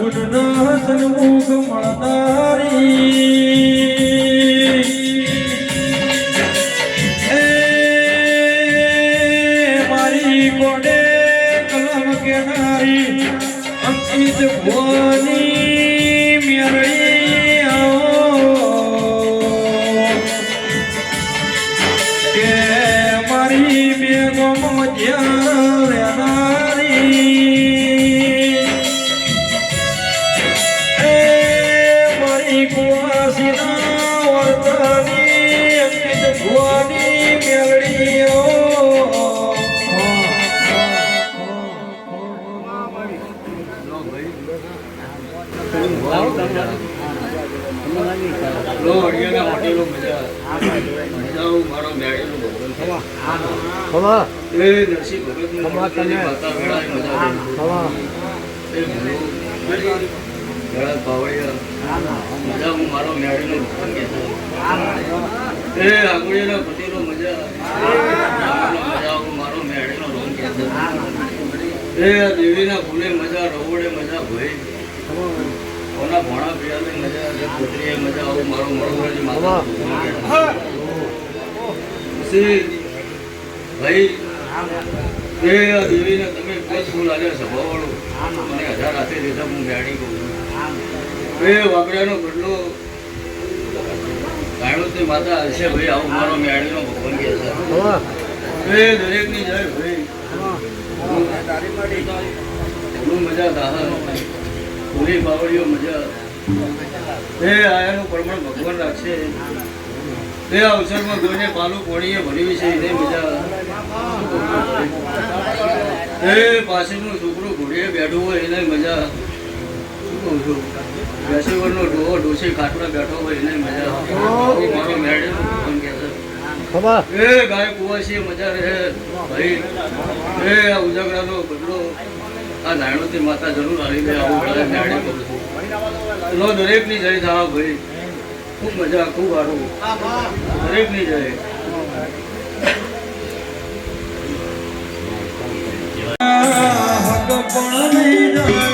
ગુણના સન્મુખ મળનારી મારી કોડે કલમ કેનારી અંકિત ભવાની મેરડી કે મારી બેગમ જ્યાં રહેનારી મારી કુવાસીના વર્તની અંકિત ભવાની મેરડીઓ દેવીના ફૂલે મજા રવોડે મજા ભાઈ ઓના ભણા પિયાને મજા પુત્રીએ મજા આવું મારો મળો માતા ભાઈ એ દેવીને તમે કોઈ ફૂલ આવ્યા સ્વભાવવાળું મને 1000 હાથે દીધા હું ગાડી કહું એ વાકડાનો બદલો ગાયણોથી માતા હશે ભાઈ આવું મારો મેળીનો ભગવાન કહે છે એ દરેકની જાય ભાઈ મજા દાહર પૂરી બાવળીઓ મજા એ આયાનું પ્રમાણ ભગવાન રાખશે એ અવસરમાં કોઈને પાલું કોણીએ ભરી છે એને મજા એ પાછળનું છોકરું ઘોડીએ બેઠું હોય એને મજા શું કહું છું બેસીવરનો ડોહો ડોસી ખાટલા બેઠો હોય એને મજા મારો મેળેનું ભગવાન કહે છે એ ગાય કુવાસી મજા રહે ભાઈ એ આ ઉજાગરાનો બદલો આ નાયણોથી માતા જરૂર આવી દે આવું બધા મેળે કરું છું દરેકની જય થા ભાઈ ખૂબ મજા ખૂબ સારું દરેકની જય હક પણ નહીં